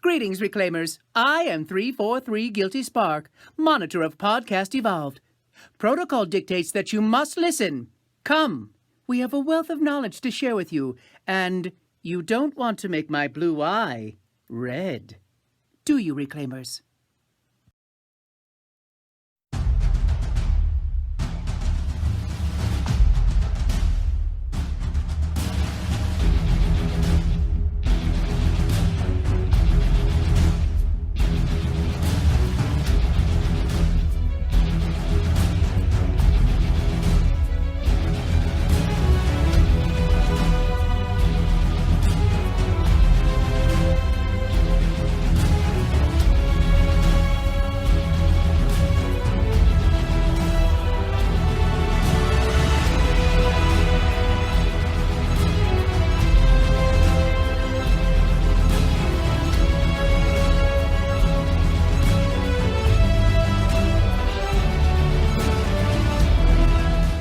Greetings, Reclaimers. I am 343 Guilty Spark, monitor of Podcast Evolved. Protocol dictates that you must listen. Come. We have a wealth of knowledge to share with you, and you don't want to make my blue eye red. Do you, Reclaimers?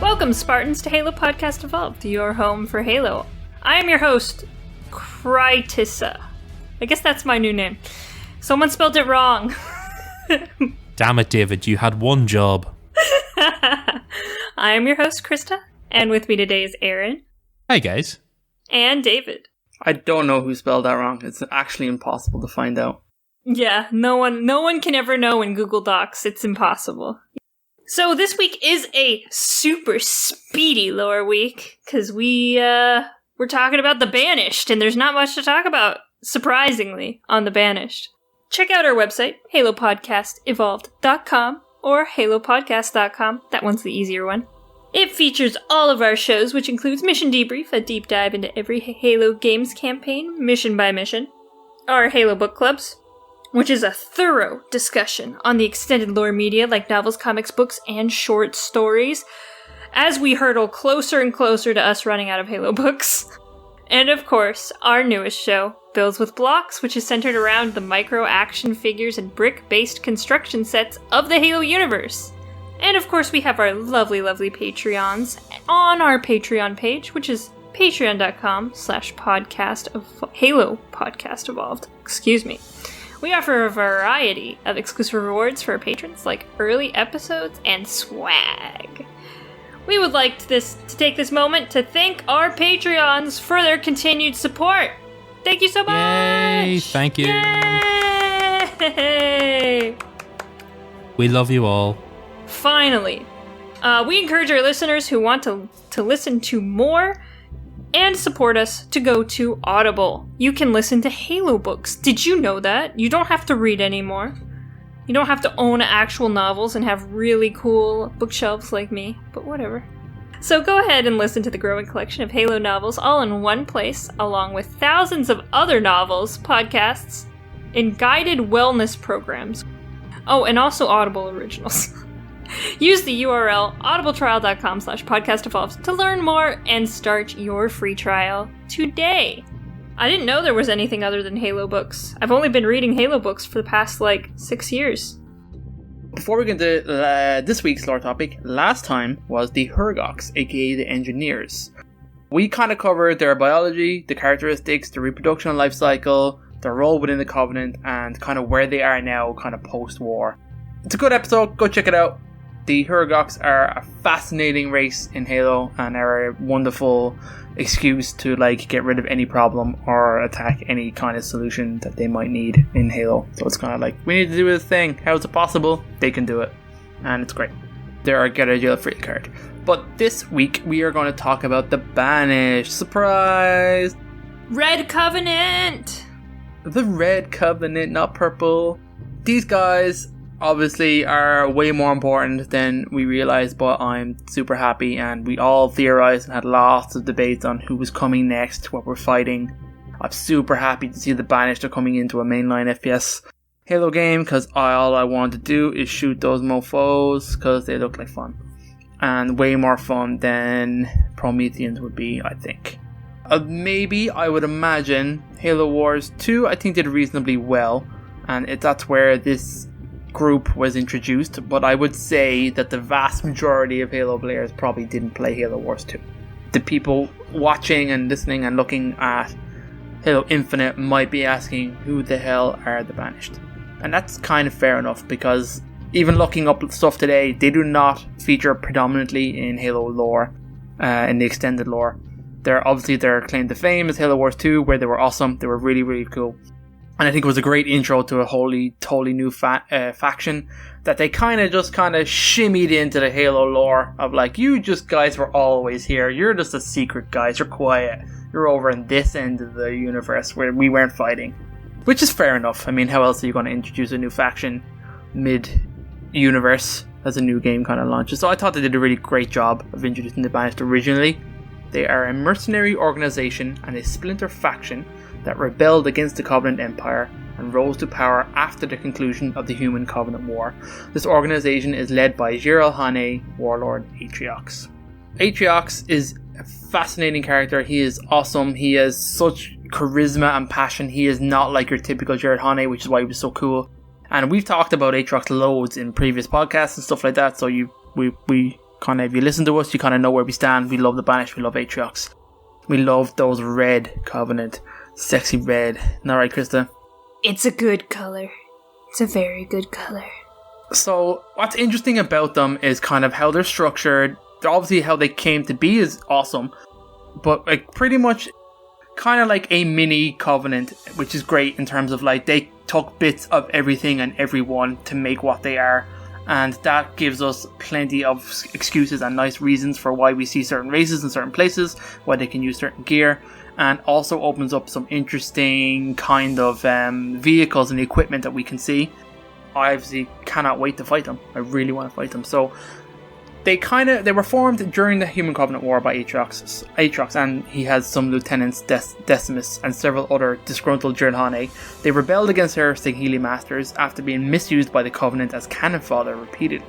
Welcome, Spartans, to Halo Podcast Evolved, your home for Halo. I am your host, Crytissa. I guess that's my new name. Someone spelled it wrong. Damn it, David, you had one job. I am your host, Krista, and with me today is Aaron. Hey, guys. And David. I don't know who spelled that wrong. It's actually impossible to find out. Yeah, no one can ever know in Google Docs. It's impossible. So this week is a super speedy lore week, because we're talking about the Banished, and there's not much to talk about, surprisingly, on the Banished. Check out our website, halopodcastevolved.com, or halopodcast.com. That one's the easier one. It features all of our shows, which includes Mission Debrief, a deep dive into every Halo Games campaign, mission by mission. Our Halo Book Clubs, which is a thorough discussion on the extended lore media like novels, comics, books, and short stories, as we hurtle closer and closer to us running out of Halo books. And of course, our newest show, Builds with Blocks, which is centered around the micro action figures and brick-based construction sets of the Halo universe. And of course, we have our lovely, lovely Patreons on our Patreon page, which is Halo Podcast Evolved. Excuse me. We offer a variety of exclusive rewards for our patrons, like early episodes and swag. We would like to take this moment to thank our Patreons for their continued support. Thank you so much! Yay! Thank you! Yay! We love you all. Finally. We encourage our listeners who want to listen to more and support us to go to Audible. You can listen to Halo books. Did you know that? You don't have to read anymore. You don't have to own actual novels and have really cool bookshelves like me, but whatever. So go ahead and listen to the growing collection of Halo novels all in one place, along with thousands of other novels, podcasts, and guided wellness programs. Oh, and also Audible originals. Use the URL audibletrial.com/podcastevolved to learn more and start your free trial today. I didn't know there was anything other than Halo books. I've only been reading Halo books for the past, 6 years. Before we get into this week's lore topic, last time was the Hergox, aka the Engineers. We kind of covered their biology, the characteristics, the reproduction life cycle, their role within the Covenant, and kind of where they are now, kind of post-war. It's a good episode, go check it out. The Hergox are a fascinating race in Halo and are a wonderful excuse to get rid of any problem or attack any kind of solution that they might need in Halo. So it's kind of we need to do this thing. How is it possible? They can do it. And it's great. They're our get out of jail free card. But this week we are going to talk about the Banished. Surprise! Red Covenant! The Red Covenant, not purple. These guys obviously are way more important than we realize, but I'm super happy, and we all theorized and had lots of debates on who was coming next, what we're fighting. I'm super happy to see the Banished are coming into a mainline FPS Halo game, because all I want to do is shoot those mofos, because they look like fun. And way more fun than Prometheans would be, I think. Maybe, I would imagine, Halo Wars 2, I think did reasonably well, and that's where this group was introduced, but I would say that the vast majority of Halo players probably didn't play Halo Wars 2. The people watching and listening and looking at Halo Infinite might be asking, who the hell are the Banished? And that's kind of fair enough, because even looking up stuff today, they do not feature predominantly in Halo lore, in the extended lore. Obviously their claim to fame is Halo Wars 2, where they were awesome. They were really, really cool. And I think it was a great intro to a totally new faction that they kind of shimmied into the Halo lore of like, you just guys were always here. You're just a secret, guys. You're quiet. You're over in this end of the universe where we weren't fighting. Which is fair enough. I mean, how else are you going to introduce a new faction mid-universe as a new game kind of launches? So I thought they did a really great job of introducing the Banished originally. They are a mercenary organization and a splinter faction that rebelled against the Covenant Empire and rose to power after the conclusion of the Human Covenant War. This organization is led by Jir Hane, warlord Atriox. Atriox is a fascinating character. He is awesome. He has such charisma and passion. He is not like your typical Jir Hane, which is why he was so cool. And we've talked about Atriox loads in previous podcasts and stuff like that, so we kind of, if you listen to us, you kind of know where we stand. We love the Banished, we love Atriox. We love those red Covenant, sexy red. Not right, Krista? It's a good color. It's a very good color. So what's interesting about them is kind of how they're structured. Obviously how they came to be is awesome, but like pretty much kind of like a mini Covenant, which is great in terms of like they took bits of everything and everyone to make what they are. And that gives us plenty of excuses and nice reasons for why we see certain races in certain places, why they can use certain gear, and also opens up some interesting kind of vehicles and equipment that we can see. I obviously cannot wait to fight them. I really want to fight them. So they were formed during the Human Covenant War by Atriox, and he has some lieutenants, Decimus, and several other disgruntled Jir Hane. They rebelled against their Sangheili masters after being misused by the Covenant as cannon fodder repeatedly,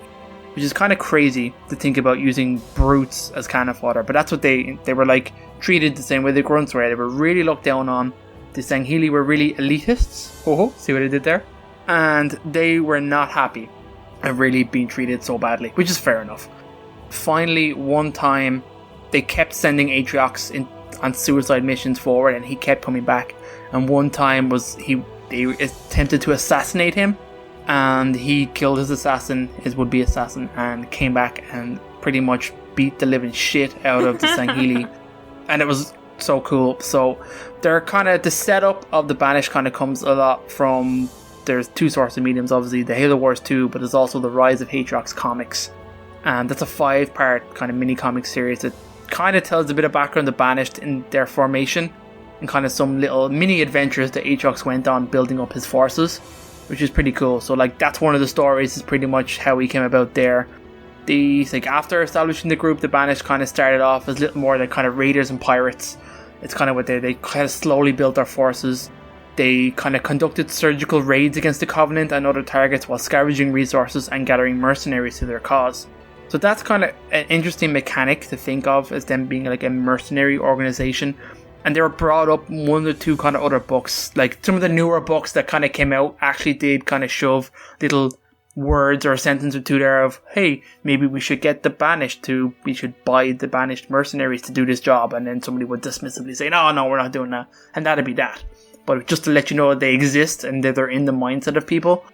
which is kind of crazy to think about using brutes as cannon fodder. But that's what they were like treated the same way the grunts were. They were really looked down on. The Sangheili were really elitists. See what I did there? And they were not happy of really being treated so badly, which is fair enough. Finally, one time, they kept sending Atriox on suicide missions forward, and he kept coming back. And one time they attempted to assassinate him, and he killed his would-be assassin, and came back and pretty much beat the living shit out of the Sangheili. And it was so cool. So they're kind of, the setup of the Banished kind of comes a lot from, there's two sources of mediums, obviously, the Halo Wars 2, but there's also the Rise of Atriox comics. And that's a 5-part kind of mini comic series that kind of tells a bit of background of the Banished in their formation and kind of some little mini adventures that Atriox went on building up his forces, which is pretty cool. So like that's one of the stories, is pretty much how he came about there. After establishing the group, the Banished kind of started off as little more like kind of raiders and pirates. It's kind of what they kind of slowly built their forces. They kind of conducted surgical raids against the Covenant and other targets while scavenging resources and gathering mercenaries to their cause. So that's kind of an interesting mechanic to think of as them being like a mercenary organization. And they were brought up one or two kind of other books. Like some of the newer books that kind of came out actually did kind of shove little words or a sentence or two there of, hey, maybe we should get the Banished we should buy the Banished mercenaries to do this job. And then somebody would dismissively say, no, we're not doing that. And that'd be that. But just to let you know that they exist and that they're in the mindset of people,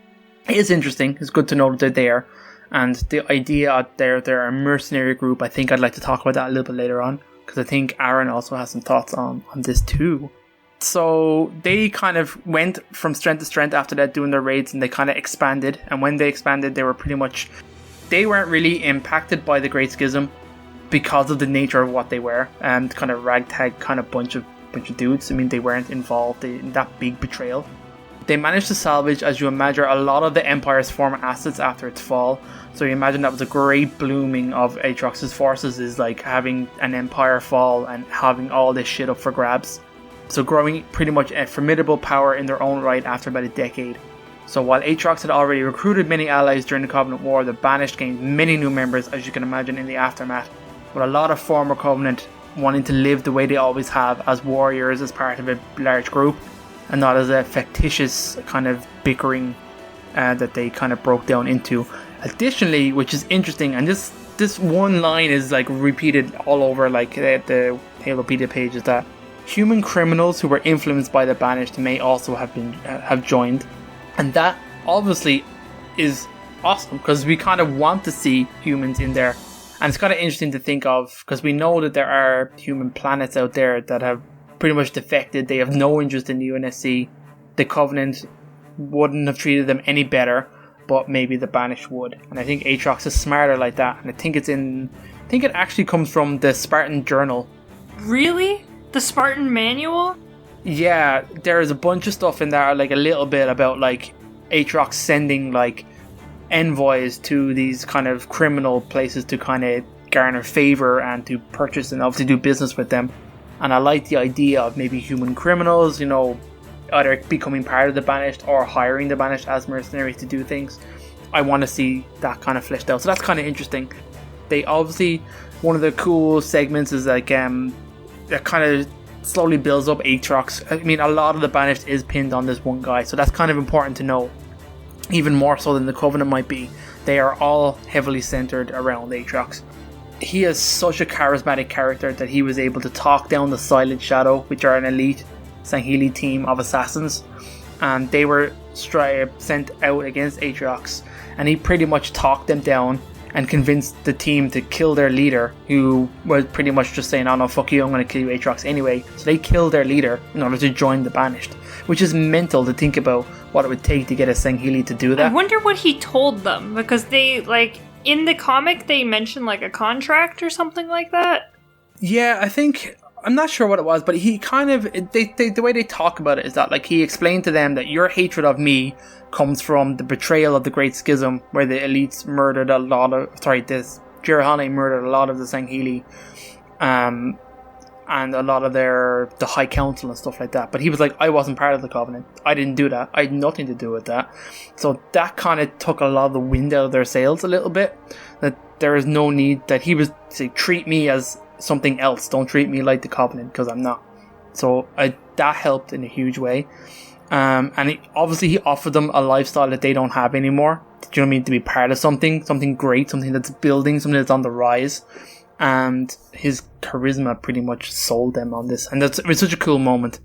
it is interesting. It's good to know that they're there. And the idea out there, they're a mercenary group. I think I'd like to talk about that a little bit later on, because I think Aaron also has some thoughts on this too. So they kind of went from strength to strength after that, doing their raids, and they kind of expanded. And when they expanded, they weren't really impacted by the Great Schism because of the nature of what they were, and kind of ragtag kind of bunch of dudes. I mean, they weren't involved in that big betrayal. They managed to salvage, as you imagine, a lot of the Empire's former assets after its fall. So you imagine that was a great blooming of Atriox's forces, is like having an Empire fall and having all this shit up for grabs. So growing pretty much a formidable power in their own right after about a decade. So while Atriox had already recruited many allies during the Covenant War, the Banished gained many new members, as you can imagine, in the aftermath, with a lot of former Covenant wanting to live the way they always have, as warriors, as part of a large group, and not as a fictitious kind of bickering that they kind of broke down into. Additionally, which is interesting, and this one line is like repeated all over like the Halopedia page, is that human criminals who were influenced by the Banished may also have joined, and that obviously is awesome because we kind of want to see humans in there. And it's kind of interesting to think of because we know that there are human planets out there that have pretty much defected. They have no interest in the UNSC. The Covenant wouldn't have treated them any better, but maybe the Banished would. And I think Aatrox is smarter like that. And I think it actually comes from the Spartan Journal. Really? The Spartan Manual? Yeah, there's a bunch of stuff in there, like a little bit about like Aatrox sending like envoys to these kind of criminal places to kind of garner favor and to purchase and obviously do business with them. And I like the idea of maybe human criminals, either becoming part of the Banished or hiring the Banished as mercenaries to do things. I want to see that kind of fleshed out. So that's kind of interesting. They obviously, one of the cool segments is like that kind of slowly builds up Aatrox. I mean, a lot of the Banished is pinned on this one guy, so that's kind of important to know. Even more so than the Covenant might be. They are all heavily centered around Aatrox. He is such a charismatic character that he was able to talk down the Silent Shadow, which are an elite Sangheili team of assassins, and they were sent out against Aatrox, and he pretty much talked them down and convinced the team to kill their leader, who was pretty much just saying, "Oh no, fuck you, I'm going to kill you, Aatrox anyway." So they killed their leader in order to join the Banished, which is mental to think about what it would take to get a Sangheili to do that. I wonder what he told them, because they, like, in the comic they mentioned like a contract or something like that. Yeah, I'm not sure what it was, but he kind of, the way they talk about it is that, like, he explained to them that your hatred of me comes from the betrayal of the Great Schism, where the elites murdered Jirahane murdered a lot of the Sangheili, and a lot of the High Council and stuff like that. But he was like, I wasn't part of the Covenant. I didn't do that. I had nothing to do with that. So that kind of took a lot of the wind out of their sails a little bit. That there is no need, that he was saying, treat me as something else. Don't treat me like the Covenant, because I'm not. So that helped in a huge way. And he offered them a lifestyle that they don't have anymore. Do you know what I mean? To be part of something great, something that's building, something that's on the rise. And his charisma pretty much sold them on this, and it was such a cool moment.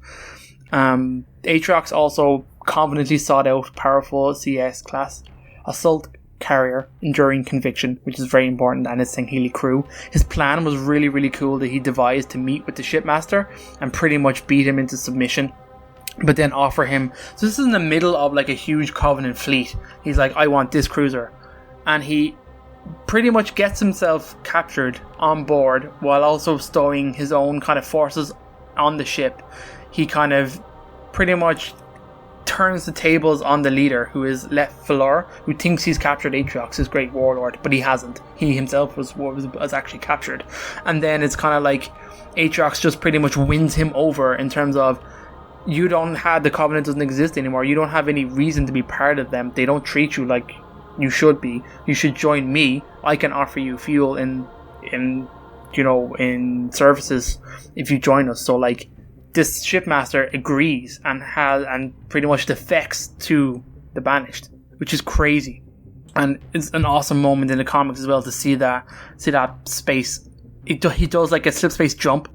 Aatrox also confidently sought out powerful CS class assault carrier enduring conviction, which is very important, and his Sangheili crew. His plan was really, really cool that he devised to meet with the shipmaster and pretty much beat him into submission, but then offer him. So this is in the middle of like a huge Covenant fleet. He's like, I want this cruiser, and he pretty much gets himself captured on board while also stowing his own kind of forces on the ship. He kind of pretty much turns the tables on the leader, who is Left Valor, who thinks he's captured Aatrox, his great warlord, but he hasn't. He himself was actually captured. And then it's kind of like Aatrox just pretty much wins him over in terms of, the Covenant doesn't exist anymore. You don't have any reason to be part of them. They don't treat you like you should be. You should join me. I can offer you fuel in services if you join us. So like, this shipmaster agrees and pretty much defects to the Banished, which is crazy. And it's an awesome moment in the comics as well to see that space. He does like a slip space jump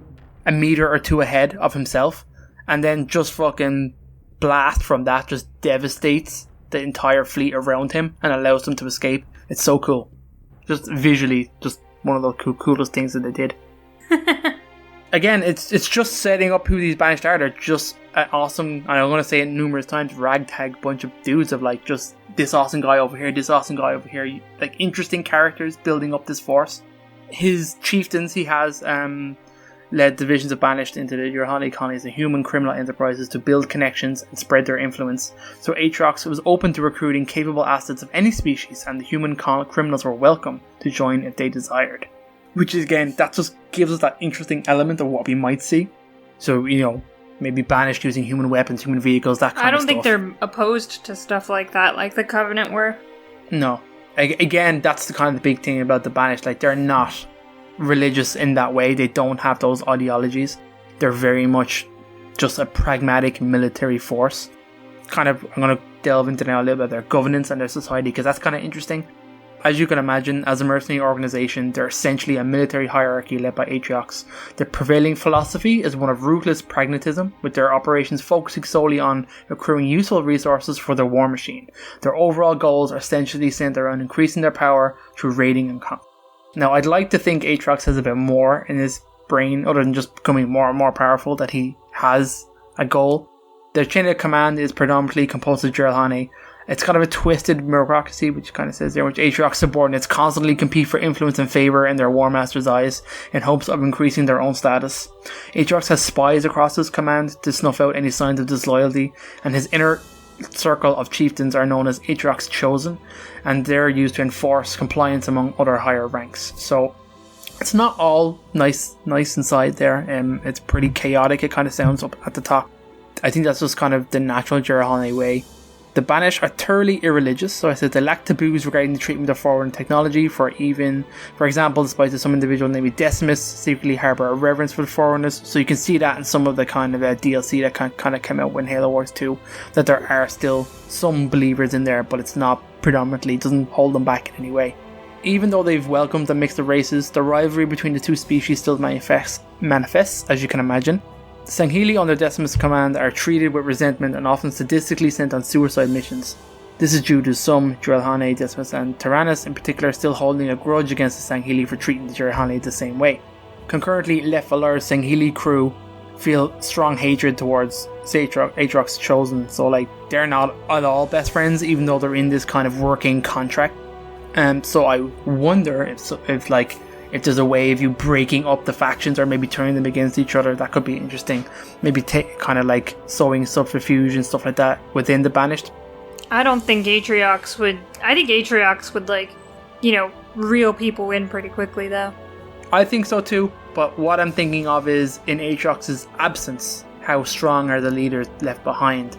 a meter or two ahead of himself, and then just fucking blast from that just devastates the entire fleet around him and allows them to escape. It's so cool. Just visually, just one of the coolest things that they did. Again, it's just setting up who these Banished are. They're just an awesome, and I'm going to say it numerous times, ragtag bunch of dudes of like just this awesome guy over here, this awesome guy over here. Like interesting characters building up this force. His chieftains, he has led divisions of Banished into the Jirahane colonies and human criminal enterprises to build connections and spread their influence. So Aatrox was open to recruiting capable assets of any species, and the human criminals were welcome to join if they desired. Which is, again, that just gives us that interesting element of what we might see. So, maybe Banished using human weapons, human vehicles, that kind of stuff. I don't think they're opposed to stuff like that, like the Covenant were. No. Again, that's the kind of the big thing about the Banished. Like, they're not religious in that way. They don't have those ideologies. They're very much just a pragmatic military force. I'm going to delve into now a little bit of their governance and their society, because that's kind of interesting. as you can imagine, as a mercenary organization, they're essentially a military hierarchy led by Atriox. The prevailing philosophy is one of ruthless pragmatism, with their operations focusing solely on accruing useful resources for their war machine. Their overall goals are essentially centered around increasing their power through raiding and conquest. Now, I'd like to think Atriox has a bit more in his brain, other than just becoming more and more powerful, that he has a goal. Their chain of command is predominantly composed of Jiralhane. It's kind of a twisted bureaucracy, which kind of says there, which Atriox subordinates constantly compete for influence and favour in their War Master's eyes in hopes of increasing their own status. Atriox has spies across his command to snuff out any signs of disloyalty, and his inner circle of chieftains are known as Atriox Chosen, and they're used to enforce compliance among other higher ranks. So it's not all nice inside there. It's pretty chaotic, it kind of sounds up at the top. I think that's just kind of the natural Jiralhane way. The Banished are thoroughly irreligious, so I said they lack taboos regarding the treatment of foreign technology. For example, despite some individual named Decimus secretly harbour a reverence for the Forerunners, so you can see that in some of the kind of DLC that kind of came out when Halo Wars 2, that there are still some believers in there, but it's not predominantly, it doesn't hold them back in any way. Even though they've welcomed the mix of races, the rivalry between the two species still manifests, as you can imagine. Sangheli under Decimus' command are treated with resentment and often sadistically sent on suicide missions. This is due to some Jiralhane, Decimus and Tyrannus in particular still holding a grudge against the Sangheli for treating the Jiralhane the same way. Concurrently, Left Valar's Sangheli crew feel strong hatred towards Atriox Chosen, so like they're not at all best friends, even though they're in this kind of working contract. So I wonder if there's a way of you breaking up the factions or maybe turning them against each other. That could be interesting. Maybe kind of like sowing subterfuge and stuff like that within the Banished. I don't think Atriox would... I think Atriox would, like, you know, reel people in pretty quickly, though. I think so too, but what I'm thinking of is, in Atriox's absence, how strong are the leaders left behind?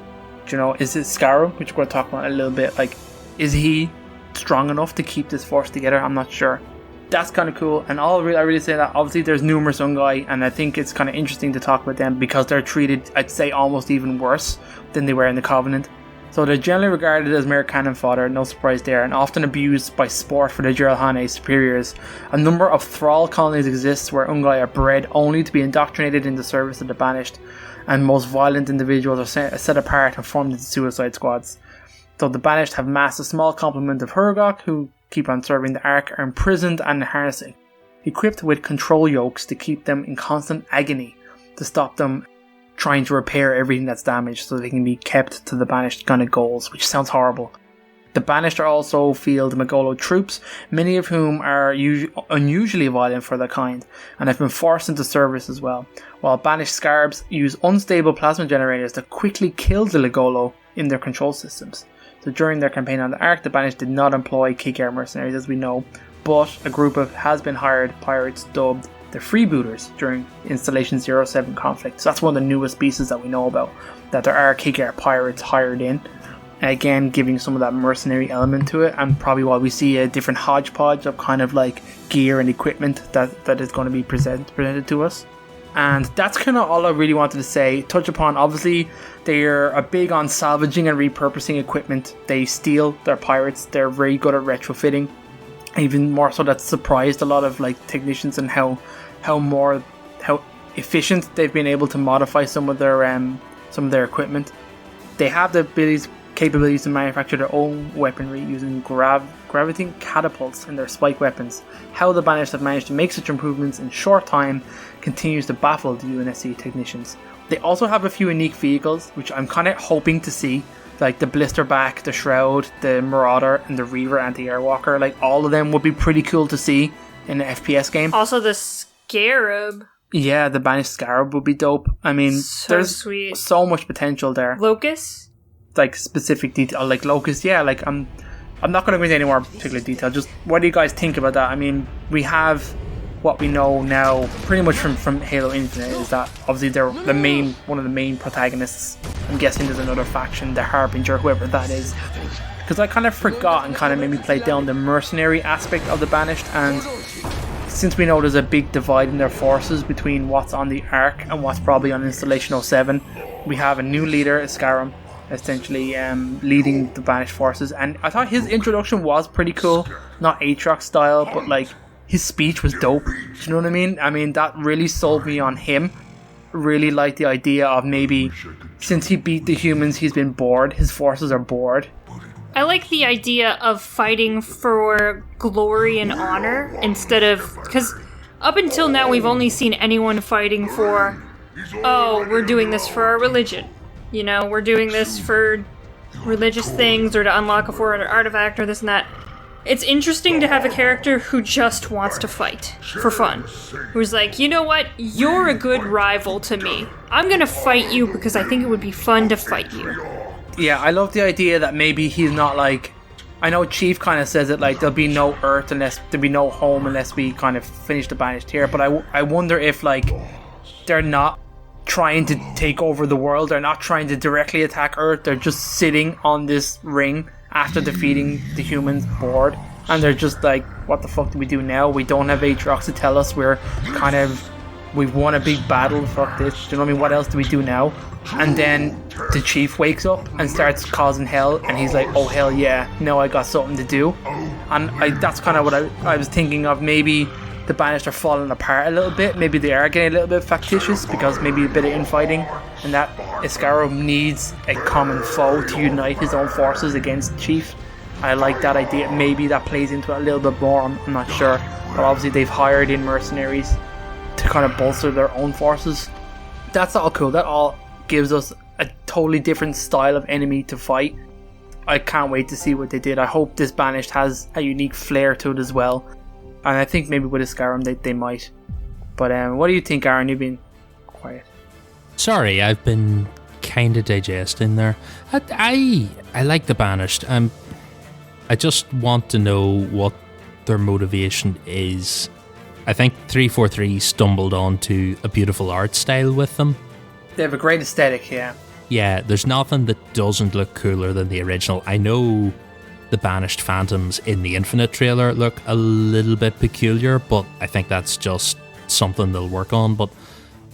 Do you know, is it Scarab, which we're going to talk about in a little bit, like, is he strong enough to keep this force together? I'm not sure. That's kind of cool, and I really say that obviously there's numerous Ungai, and I think it's kind of interesting to talk about them because they're treated, I'd say, almost even worse than they were in the Covenant. So they're generally regarded as mere cannon fodder, no surprise there, and often abused by sport for the Jiralhane superiors. A number of thrall colonies exist where Ungai are bred only to be indoctrinated in the service of the Banished, and most violent individuals are set apart and formed into suicide squads. So the Banished have massed a small complement of Hurgok, who keep on serving the Ark, are imprisoned and harnessing, equipped with control yokes to keep them in constant agony, to stop them trying to repair everything that's damaged so they can be kept to the Banished kind of goals, which sounds horrible. The Banished are also field Magolo troops, many of whom are unusually violent for their kind, and have been forced into service as well, while Banished Scarabs use unstable plasma generators that quickly kill the Legolo in their control systems. So during their campaign on the Ark, the Banished did not employ kick-air mercenaries, as we know, but a group of has-been-hired pirates dubbed the Freebooters during Installation 07 conflict. So that's one of the newest pieces that we know about, that there are kick-air pirates hired in, again giving some of that mercenary element to it, and probably why we see a different hodgepodge of kind of like gear and equipment that is going to be presented to us. And that's kind of all I really wanted to say. Touch upon, obviously, they're a big on salvaging and repurposing equipment. They steal their pirates. They're very good at retrofitting. Even more so, that surprised a lot of like technicians and how efficient they've been able to modify some of their equipment. They have the capabilities to manufacture their own weaponry using gravitating catapults in their spike weapons. How the Banished have managed to make such improvements in short time continues to baffle the UNSC technicians. They also have a few unique vehicles, which I'm kind of hoping to see, like the Blisterback, the Shroud, the Marauder, and the Reaver Anti-Airwalker. Like, all of them would be pretty cool to see in an FPS game. Also the Scarab. Yeah, the Banished Scarab would be dope. I mean, there's sweet. So much potential there. Locust? Like specific detail, like Locust, yeah, like I'm not going to go into any more particular detail. Just what do you guys think about that? I mean, we have what we know now pretty much from Halo Infinite, is that obviously they're one of the main protagonists. I'm guessing there's another faction, the Harbinger, whoever that is, because I kind of forgot and kind of made me play down the mercenary aspect of the Banished. And since we know there's a big divide in their forces between what's on the Ark and what's probably on Installation 07, we have a new leader, Scarum, essentially leading the Banished forces. And I thought his introduction was pretty cool, not Aatrox style, but like his speech was dope. Do you know what I mean? I mean, that really sold me on him. Really like the idea of maybe since he beat the humans, he's been bored. His forces are bored. I like the idea of fighting for glory and honor instead of... Because up until now, we've only seen anyone fighting for, oh, we're doing this for our religion. You know, we're doing this for religious things or to unlock a foreign artifact or this and that. It's interesting to have a character who just wants to fight for fun. Who's like, you know what? You're a good rival to me. I'm gonna fight you because I think it would be fun to fight you. Yeah, I love the idea that maybe he's not like... I know Chief kind of says it like there'll be no Earth unless... There'll be no home unless we kind of finish the Banished here. But I wonder if like they're not trying to take over the world. They're not trying to directly attack Earth. They're just sitting on this ring after defeating the humans bored, and they're just like, what the fuck do we do now? We don't have Aatrox to tell us we've won a big battle, fuck this, do you know what I mean? What else do we do now? And then the Chief wakes up and starts causing hell, and he's like, oh hell yeah, now I got something to do. And that's kind of what I was thinking of. Maybe the Banished are falling apart a little bit. Maybe they are getting a little bit factitious because maybe a bit of infighting, and that Iscaro needs a common foe to unite his own forces against Chief. I like that idea. Maybe that plays into it a little bit more, I'm not sure. But obviously they've hired in mercenaries to kind of bolster their own forces. That's all cool. That all gives us a totally different style of enemy to fight. I can't wait to see what they did. I hope this Banished has a unique flair to it as well. And I think maybe with Iscarum they might. But what do you think, Aaron? You've been quiet. Sorry, I've been kind of digesting there. I like the Banished. I just want to know what their motivation is. I think 343 stumbled onto a beautiful art style with them. They have a great aesthetic, yeah. Yeah, there's nothing that doesn't look cooler than the original. I know the Banished Phantoms in the Infinite trailer look a little bit peculiar, but I think that's just something they'll work on. But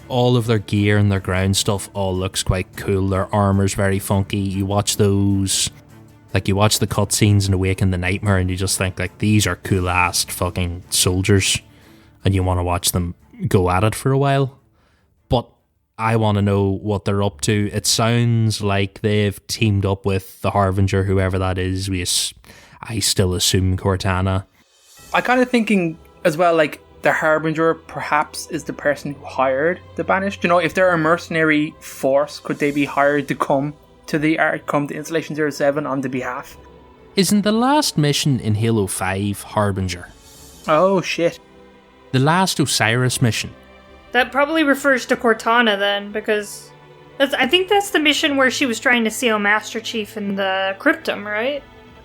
all of their gear and their ground stuff all looks quite cool. Their armor's very funky. You watch those, like you watch the cutscenes in Awaken the Nightmare and you just think like these are cool ass fucking soldiers and you want to watch them go at it for a while. But I want to know what they're up to. It sounds like they've teamed up with the Harbinger, whoever that is. I still assume Cortana. I kind of thinking as well, like the Harbinger perhaps is the person who hired the Banished. You know, if they're a mercenary force, could they be hired to come to Installation 07 on the behalf? Isn't the last mission in Halo 5 Harbinger? Oh shit. The last Osiris mission. That probably refers to Cortana then, because I think that's the mission where she was trying to seal Master Chief in the Cryptum, right?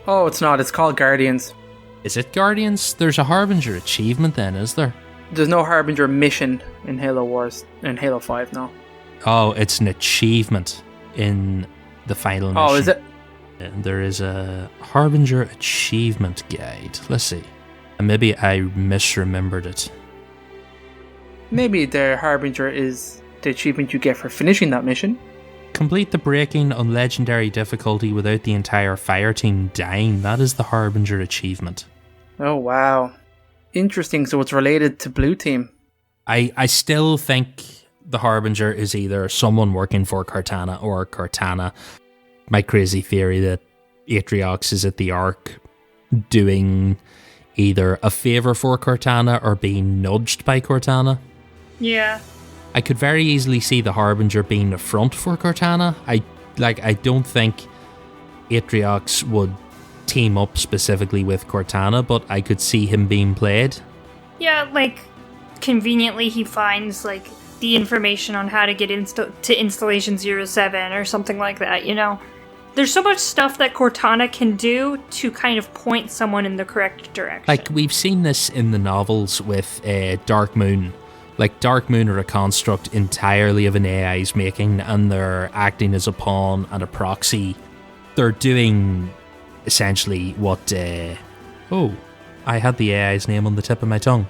Oh, it's not. It's called Guardians. Is it Guardians? There's a Harbinger achievement then, is there? There's no Harbinger mission in Halo Wars, in Halo 5, no. Oh, it's an achievement in the final mission. Oh, is it? And there is a Harbinger achievement guide. Let's see. And maybe I misremembered it. Maybe the Harbinger is the achievement you get for finishing that mission. Complete the breaking on legendary difficulty without the entire fire team dying. That is the Harbinger achievement. Oh, wow. Interesting. So it's related to Blue Team. I still think the Harbinger is either someone working for Cortana or Cortana. My crazy theory that Aatrox is at the Ark doing either a favour for Cortana or being nudged by Cortana. Yeah. I could very easily see the Harbinger being a front for Cortana. I don't think Aatrox would team up specifically with Cortana, but I could see him being played. Yeah, like, conveniently he finds, like, the information on how to get to Installation 07 or something like that, you know? There's so much stuff that Cortana can do to kind of point someone in the correct direction. Like, we've seen this in the novels with Dark Moon. Like, Dark Moon are a construct entirely of an AI's making, and they're acting as a pawn and a proxy. They're doing, essentially, what... Oh, I had the AI's name on the tip of my tongue.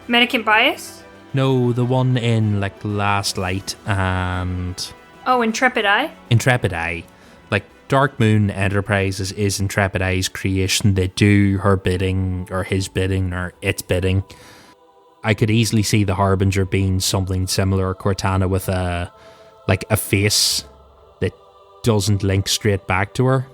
Medicant Bias? No, the one in, like, Last Light and... Oh, Intrepid Eye? Intrepid Eye. Like, Dark Moon Enterprises is Intrepid Eye's creation. They do her bidding, or his bidding, or its bidding. I could easily see the Harbinger being something similar, Cortana with a face that doesn't link straight back to her.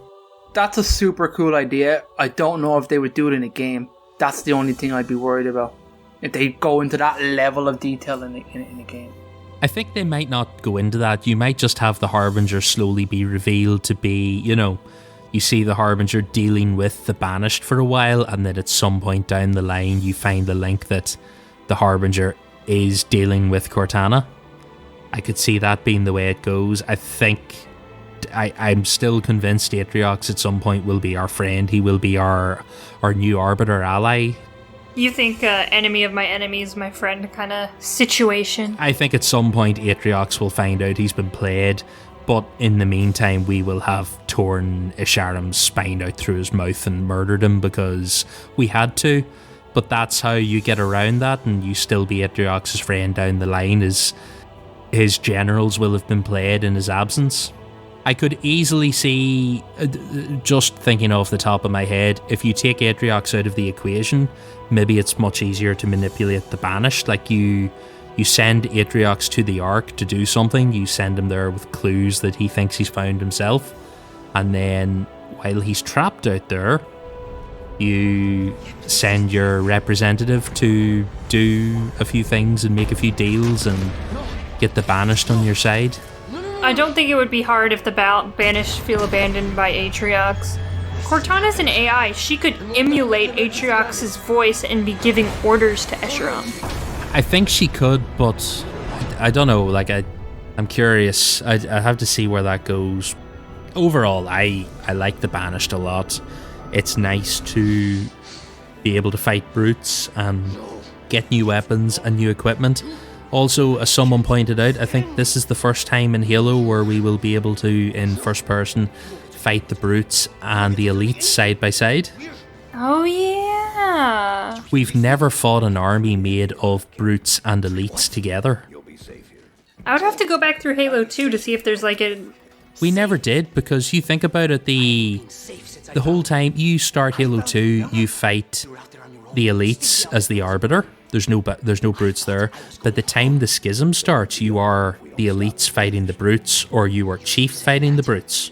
That's a super cool idea. I don't know if they would do it in a game. That's the only thing I'd be worried about. If they go into that level of detail in a game. I think they might not go into that. You might just have the Harbinger slowly be revealed to be, you see the Harbinger dealing with the Banished for a while, and then at some point down the line you find the link that the Harbinger is dealing with Cortana. I could see that being the way it goes. I think I'm still convinced Atriox at some point will be our friend. He will be our new Arbiter ally. You think enemy of my enemy is my friend kind of situation? I think at some point Atriox will find out he's been played, but in the meantime we will have torn Isharam's spine out through his mouth and murdered him because we had to. But that's how you get around that, and you still be Atriox's friend down the line, is his generals will have been played in his absence. I could easily see, just thinking off the top of my head, if you take Atriox out of the equation, maybe it's much easier to manipulate the Banished. Like you send Atriox to the Ark to do something, you send him there with clues that he thinks he's found himself, and then while he's trapped out there, you send your representative to do a few things and make a few deals and get the Banished on your side. I don't think it would be hard if the Banished feel abandoned by Atriox. Cortana's an AI. She could emulate Atriox's voice and be giving orders to Escharum. I think she could, but I don't know. I'm curious. I have to see where that goes. Overall, I like the Banished a lot. It's nice to be able to fight brutes and get new weapons and new equipment. Also, as someone pointed out, I think this is the first time in Halo where we will be able to, in first person, fight the brutes and the elites side by side. Oh yeah! We've never fought an army made of brutes and elites together. I would have to go back through Halo 2 to see if there's We never did, because you think about it, the whole time you start Halo 2, you fight the elites as the Arbiter. There's no brutes there. By the time the schism starts, you are the elites fighting the brutes, or you are Chief fighting the brutes.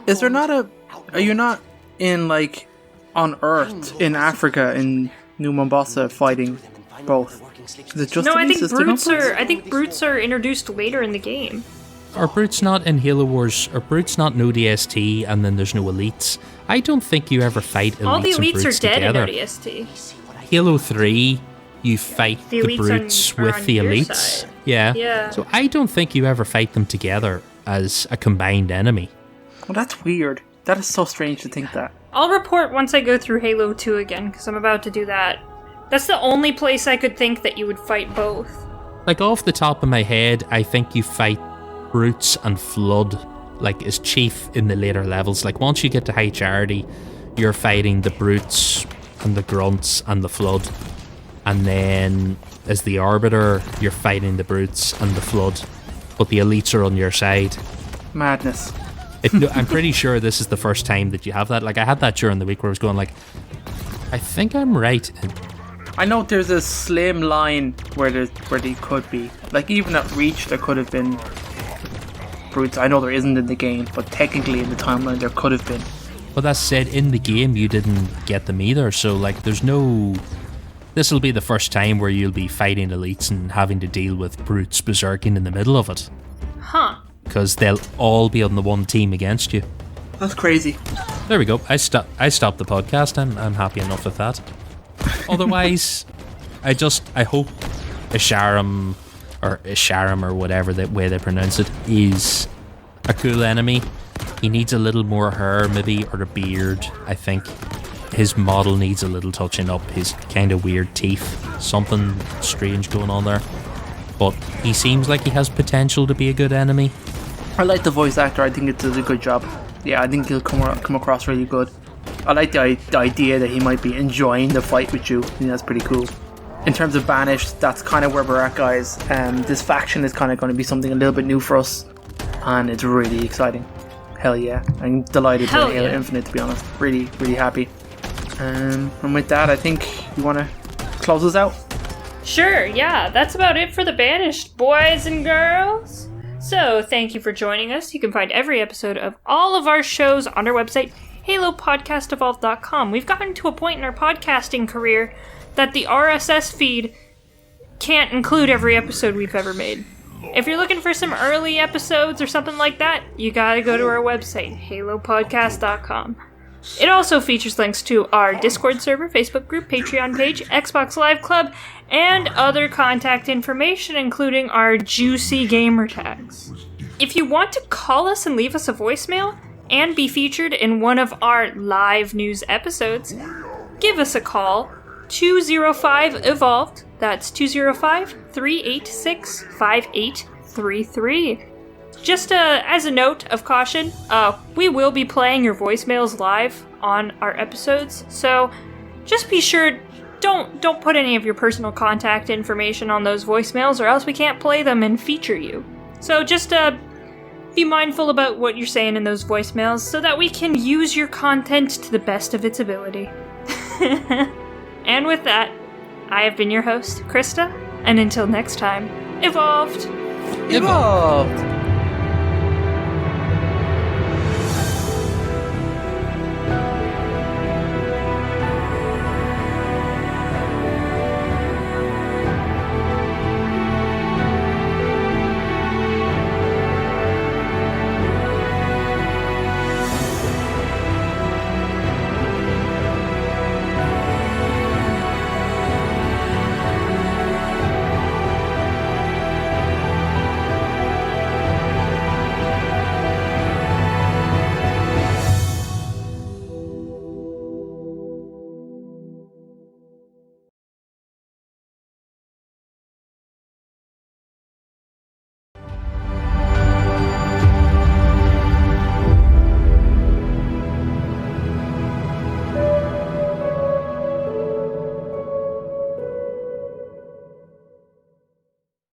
Is there not are you not in on Earth, in Africa, in New Mombasa fighting both? Is it just I think brutes are introduced later in the game. Are brutes not in Halo Wars? Are brutes not no DST and then there's no elites? I don't think you ever fight elites. All the elites and brutes are dead together. in ODST. Halo 3, you fight the brutes with the elites. Yeah. So I don't think you ever fight them together as a combined enemy. Well, that's weird. That is so strange to think that. I'll report once I go through Halo 2 again, because I'm about to do that. That's the only place I could think that you would fight both. Off the top of my head, I think you fight brutes and Flood, as Chief in the later levels. Once you get to High Charity, you're fighting the brutes and the grunts and the Flood. And then, as the Arbiter, you're fighting the brutes and the Flood. But the elites are on your side. Madness. I'm pretty sure this is the first time that you have that. I had that during the week where I was going I think I'm right. I know there's a slim line where they could be. Even at Reach, there could have been brutes. I know there isn't in the game, but technically in the timeline there could have been. But that said, in the game you didn't get them either, so there's no... This will be the first time where you'll be fighting elites and having to deal with brutes berserking in the middle of it. Huh. Because they'll all be on the one team against you. That's crazy. There we go. I stopped the podcast. I'm happy enough with that. Otherwise, I hope Isharam or whatever the way they pronounce it is a cool enemy. He needs a little more hair maybe, or a beard. I think his model needs a little touching up. His kind of weird teeth, something strange going on there. But he seems like he has potential to be a good enemy. I like the voice actor. I think it does a good job. Yeah, I think he'll come across really good. I like the idea that he might be enjoying the fight with you. I think that's pretty cool. In terms of Banished, that's kind of where we're at, guys. This faction is kind of going to be something a little bit new for us, and it's really exciting. Hell yeah. I'm delighted Hell with Halo yeah. Infinite, to be honest. Really, really happy. And with that, I think you want to close us out? Sure, yeah, that's about it for the Banished, boys and girls. So, thank you for joining us. You can find every episode of all of our shows on our website, halopodcastevolved.com. We've gotten to a point in our podcasting career that the RSS feed can't include every episode we've ever made. If you're looking for some early episodes or something like that, you gotta go to our website, halopodcast.com. It also features links to our Discord server, Facebook group, Patreon page, Xbox Live Club, and other contact information, including our juicy gamer tags. If you want to call us and leave us a voicemail and be featured in one of our live news episodes, give us a call, 205-EVOLVED. That's 205-386-5833. Just as a note of caution, we will be playing your voicemails live on our episodes, so just be sure, don't put any of your personal contact information on those voicemails, or else we can't play them and feature you. So just be mindful about what you're saying in those voicemails so that we can use your content to the best of its ability. And with that, I have been your host, Krista, and until next time, evolved! Evolved!